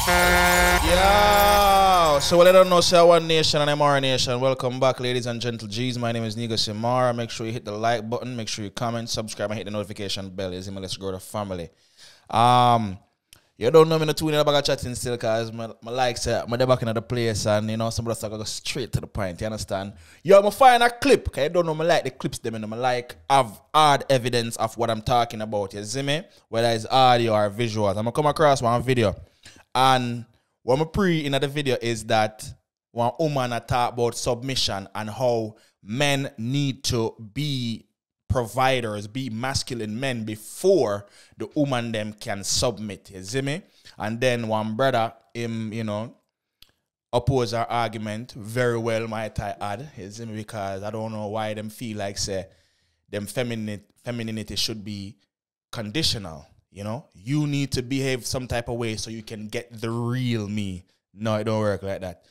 Yo, so let us know, say One Nation and MR Nation. Welcome back, ladies and gentle G's. My name is Nigo Simara. Make sure you hit the like button, make sure you comment, subscribe, and hit the notification bell. Let's grow the family. You don't know me, no tune in about chatting still, because my like say my back in the place, and you know, some of go straight to the point, you understand? Yo, I'm find a clip, because you don't know me like the clips them, and I like have hard evidence of what I'm talking about, you see me? Whether it's audio or visuals. I'm gonna come across one video, and what I'm pre in the video is that one woman talk about submission and how men need to be providers, be masculine men before the woman them can submit. You see me? And then one brother, him, you know, oppose our argument very well, might I add. You see me? Because I don't know why them feel like say them femininity should be conditional. You know, you need to behave some type of way so you can get the real me. No, it don't work like that.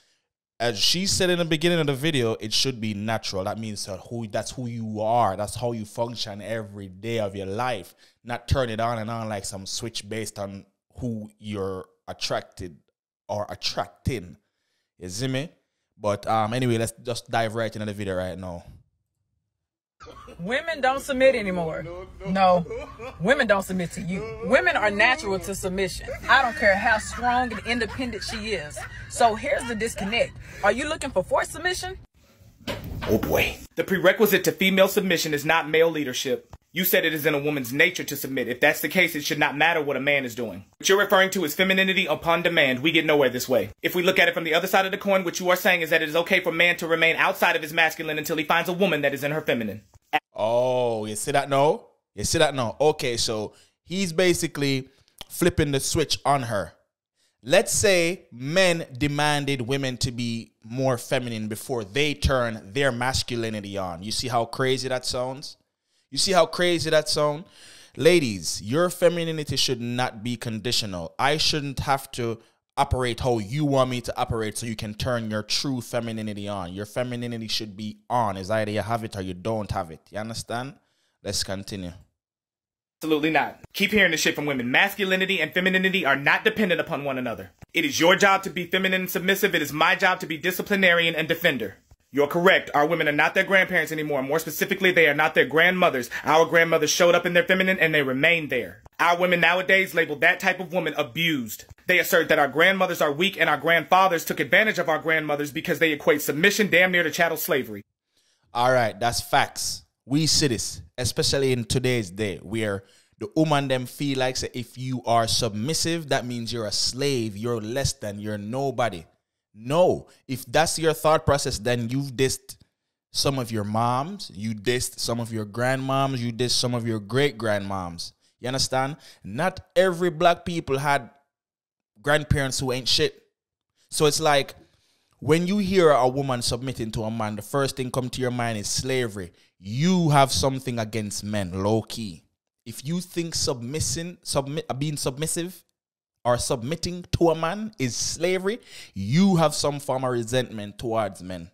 As she said in the beginning of the video, it should be natural. That means that's who you are. That's how you function every day of your life. Not turn it on and on like some switch based on who you're attracted or attracting. You see me? But anyway, let's just dive right into the video right now. Women don't submit anymore. No, women don't submit to you. Women are natural to submission. I don't care how strong and independent she is. So here's the disconnect. Are you looking for forced submission? Oh boy. The prerequisite to female submission is not male leadership. You said it is in a woman's nature to submit. If that's the case, it should not matter what a man is doing. What you're referring to is femininity upon demand. We get nowhere this way. If we look at it from the other side of the coin, what you are saying is that it is okay for a man to remain outside of his masculine until he finds a woman that is in her feminine. Oh, you see that now? You see that now? Okay, so he's basically flipping the switch on her. Let's say men demanded women to be more feminine before they turn their masculinity on. You see how crazy that sounds? You see how crazy that sounds? Ladies, your femininity should not be conditional. I shouldn't have to operate how you want me to operate so you can turn your true femininity on. Your femininity should be on. It's either you have it or you don't have it. You understand? Let's continue. Absolutely not. Keep hearing this shit from women. Masculinity and femininity are not dependent upon one another. It is your job to be feminine and submissive. It is my job to be disciplinarian and defender. You're correct. Our women are not their grandparents anymore. More specifically, they are not their grandmothers. Our grandmothers showed up in their feminine and they remain there. Our women nowadays label that type of woman abused. They assert that our grandmothers are weak and our grandfathers took advantage of our grandmothers because they equate submission damn near to chattel slavery. All right, that's facts. We see this, especially in today's day, where the woman them feel like say, if you are submissive, that means you're a slave, you're less than, you're nobody. No, if that's your thought process, then you've dissed some of your moms, you dissed some of your grandmoms, you dissed some of your great-grandmoms. You understand? Not every black people had grandparents who ain't shit. So it's like, when you hear a woman submitting to a man, the first thing come to your mind is slavery. You have something against men, low-key. If you think being submissive or submitting to a man is slavery, you have some form of resentment towards men.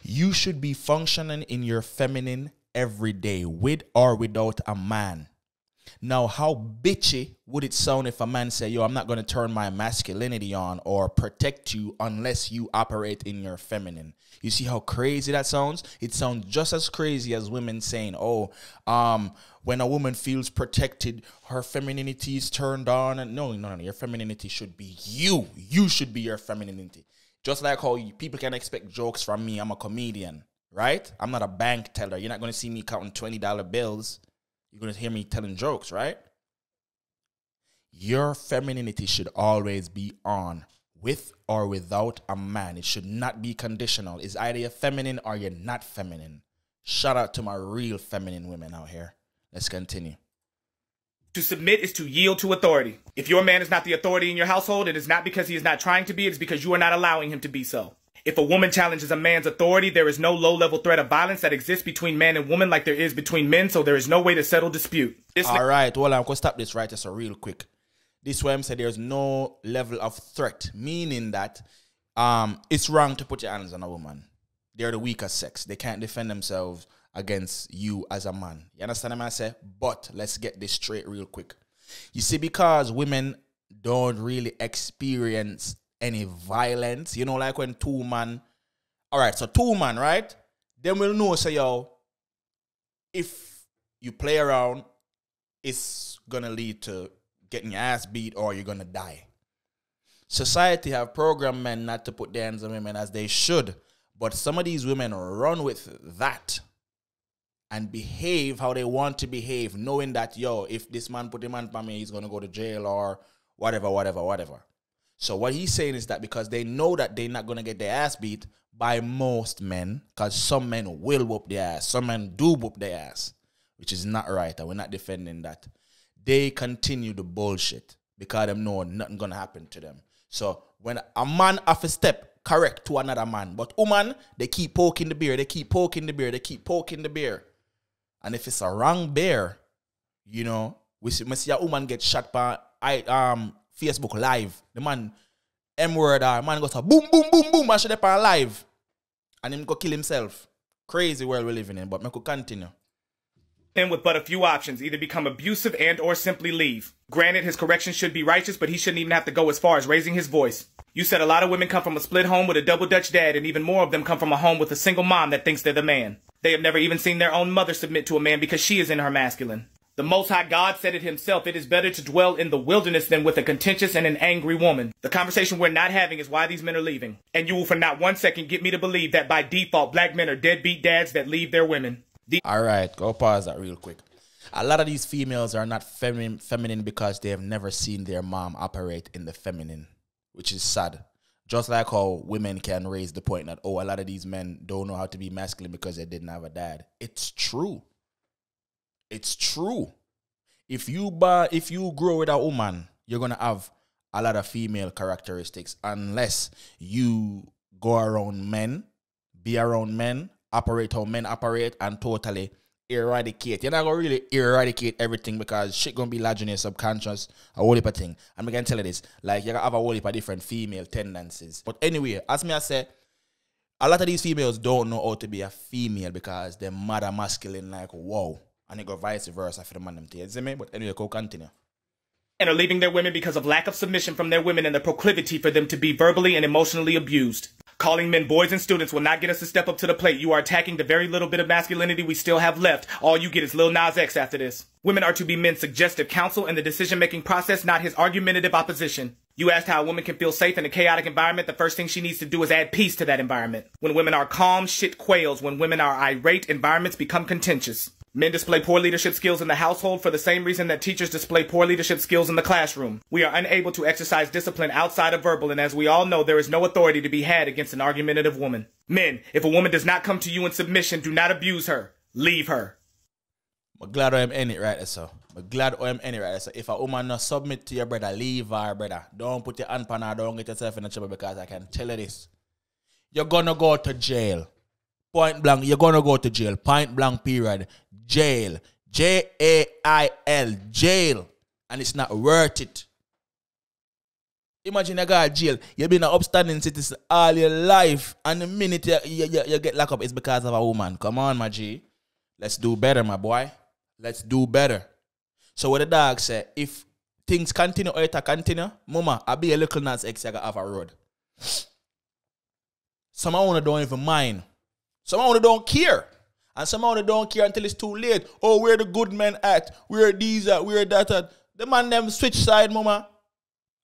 You should be functioning in your feminine every day, with or without a man. Now, how bitchy would it sound if a man say, yo, I'm not going to turn my masculinity on or protect you unless you operate in your feminine? You see how crazy that sounds? It sounds just as crazy as women saying, oh, when a woman feels protected, her femininity is turned on. And no, your femininity should be you. You should be your femininity. Just like how people can expect jokes from me. I'm a comedian, right? I'm not a bank teller. You're not going to see me counting $20 bills. You're going to hear me telling jokes, right? Your femininity should always be on, with or without a man. It should not be conditional. It's either you're feminine or you're not feminine. Shout out to my real feminine women out here. Let's continue. To submit is to yield to authority. If your man is not the authority in your household, it is not because he is not trying to be, it is because you are not allowing him to be so. If a woman challenges a man's authority, there is no low-level threat of violence that exists between man and woman like there is between men, so there is no way to settle dispute. All right, well, I'm going to stop this right just real quick. This way I'm saying there's no level of threat, meaning that it's wrong to put your hands on a woman. They're the weaker sex. They can't defend themselves against you as a man. You understand what I say? But let's get this straight real quick. You see, because women don't really experience any violence, you know, like when two man, all right, so two man, right? Then we'll know, say, yo, if you play around, it's gonna lead to getting your ass beat or you're gonna die. Society have programmed men not to put their hands on women as they should, but some of these women run with that and behave how they want to behave, knowing that, yo, if this man put him on me, he's gonna go to jail or whatever. So what he's saying is that because they know that they're not gonna get their ass beat by most men, because some men will whoop their ass, some men do whoop their ass, which is not right, and we're not defending that. They continue the bullshit because they know nothing gonna happen to them. So when a man have a step correct to another man, but woman, they keep poking the bear, they keep poking the bear, they keep poking the bear. And if it's a wrong bear, you know, we see a woman get shot by Facebook Live. The man M-word, man goes a boom, boom, boom, boom, and shot up on live. And him go kill himself. Crazy world we're living in, but me could continue. And with but a few options, either become abusive and or simply leave. Granted, his correction should be righteous, but he shouldn't even have to go as far as raising his voice. You said a lot of women come from a split home with a double Dutch dad, and even more of them come from a home with a single mom that thinks they're the man. They have never even seen their own mother submit to a man because she is in her masculine. The Most High God said it himself, it is better to dwell in the wilderness than with a contentious and an angry woman. The conversation we're not having is why these men are leaving. And you will for not 1 second get me to believe that by default, black men are deadbeat dads that leave their women. All right, go pause that real quick. A lot of these females are not feminine because they have never seen their mom operate in the feminine, which is sad. Just like how women can raise the point that, oh, a lot of these men don't know how to be masculine because they didn't have a dad. It's true. It's true. If you grow with a woman, you're going to have a lot of female characteristics unless you go around men, be around men, operate how men operate, and totally eradicate. You're not going to really eradicate everything because shit going to be lodged in your subconscious, a whole heap of thing. And I can tell you this, like, you're going to have a whole heap of different female tendencies. But anyway, as me I say, a lot of these females don't know how to be a female because they're mother masculine, like, whoa. And it go vice versa for the man them to, you see me? But anyway, go continue. And are leaving their women because of lack of submission from their women and the proclivity for them to be verbally and emotionally abused. Calling men boys and students will not get us to step up to the plate. You are attacking the very little bit of masculinity we still have left. All you get is Lil Nas X after this. Women are to be men's suggestive counsel in the decision-making process, not his argumentative opposition. You asked how a woman can feel safe in a chaotic environment. The first thing she needs to do is add peace to that environment. When women are calm, shit quails. When women are irate, environments become contentious. Men display poor leadership skills in the household for the same reason that teachers display poor leadership skills in the classroom. We are unable to exercise discipline outside of verbal, and as we all know, there is no authority to be had against an argumentative woman. Men, if a woman does not come to you in submission, do not abuse her. Leave her. I'm glad I'm in it right there, so. I'm glad I'm in it right there, so. If a woman not submit to your brother, leave her, brother. Don't put your hand on her, don't get yourself in trouble because I can tell you this. You're gonna go to jail. Point blank, you're gonna go to jail. Point blank period. Jail. Jail. Jail. And it's not worth it. Imagine a guy in jail. You've been an upstanding citizen all your life. And the minute you get locked up, it's because of a woman. Come on, my G. Let's do better, my boy. Let's do better. So what the dog said, if things continue or it continue, mama, I'll be a little Nas X, I got off a road. Some of them don't even mind. Some of them don't care. And some of them don't care until it's too late. Oh, where the good men at? Where these at? Where that at? The man them switch side, mama.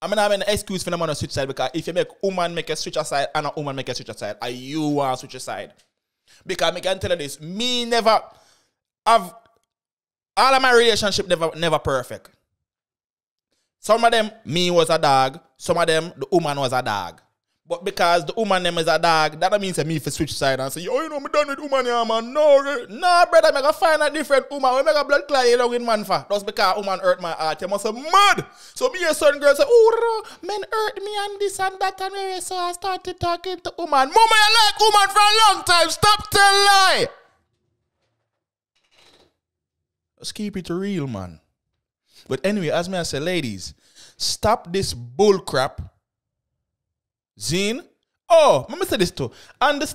I mean, I have an excuse for the man to switch side because if you make woman make a switch aside and a woman make a switch aside, and you want to switch aside. Because I can tell you this, me never have, all of my relationship never perfect. Some of them, me was a dog. Some of them, the woman was a dog. But because the woman name is a dog, that means me for switch side and say, yo, you know, me done with woman here, man. No, brother, I find a different woman. We make a blood clot along with man for. Just because woman hurt my heart, you must have mad. So me and certain girls say, oh, men hurt me and this and that and where. So I started talking to woman. Mama, you like woman for a long time. Stop telling lie. Let's keep it real, man. But anyway, as me I say, ladies, stop this bull crap. Zine? Oh, let me say this too. And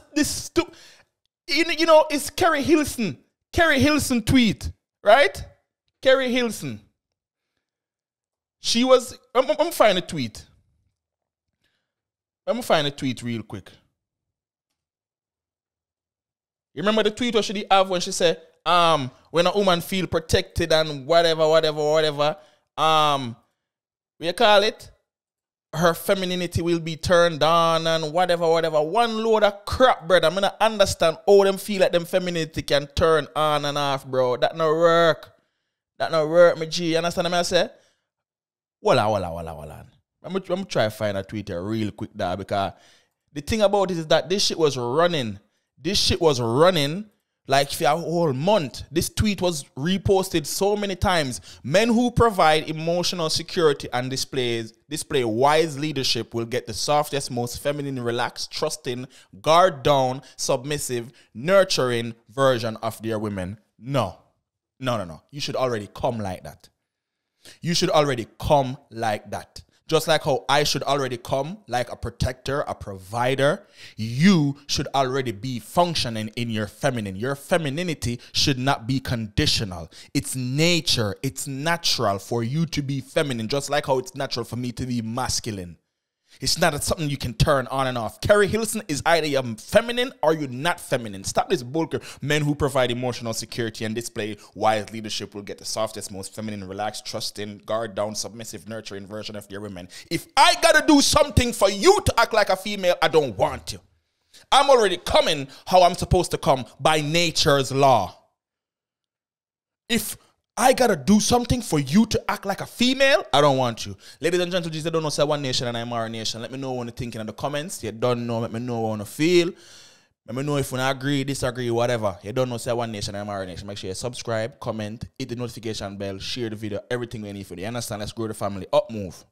you know, it's Kerry Hilson. Kerry Hilson tweet, right? Kerry Hilson. She was, I'm find a tweet. Let me find a tweet real quick. You remember the tweet what she did have when she said, when a woman feel protected and whatever, what you call it? Her femininity will be turned on and whatever. One load of crap, brother. I'm gonna understand how them feel like them femininity can turn on and off, bro. That no work. My G. You understand what I say? Walla. I'm gonna try to find a tweet here real quick there, because the thing about it is that this shit was running. Like for a whole month. This tweet was reposted so many times. Men who provide emotional security and display wise leadership will get the softest, most feminine, relaxed, trusting, guard down, submissive, nurturing version of their women. No. You should already come like that. Just like how I should already come like a protector, a provider, you should already be functioning in your feminine. Your femininity should not be conditional. It's nature. It's natural for you to be feminine, just like how it's natural for me to be masculine. It's not something you can turn on and off. Carrie Hilson is either you're feminine or you're not feminine. Stop this bullcrap. Men who provide emotional security and display wise leadership will get the softest, most feminine, relaxed, trusting, guard down, submissive, nurturing version of their women. If I gotta do something for you to act like a female, I don't want to. I'm already coming how I'm supposed to come by nature's law. If I gotta do something for you to act like a female, I don't want you. Ladies and gentlemen, they don't know say One Nation and I'm our nation. Let me know what you're thinking in the comments. You don't know, let me know what you feel. Let me know if you agree, disagree, whatever. You don't know say One Nation and I'm our nation. Make sure you subscribe, comment, hit the notification bell, share the video, everything we need for you. You understand? Let's grow the family. Up move.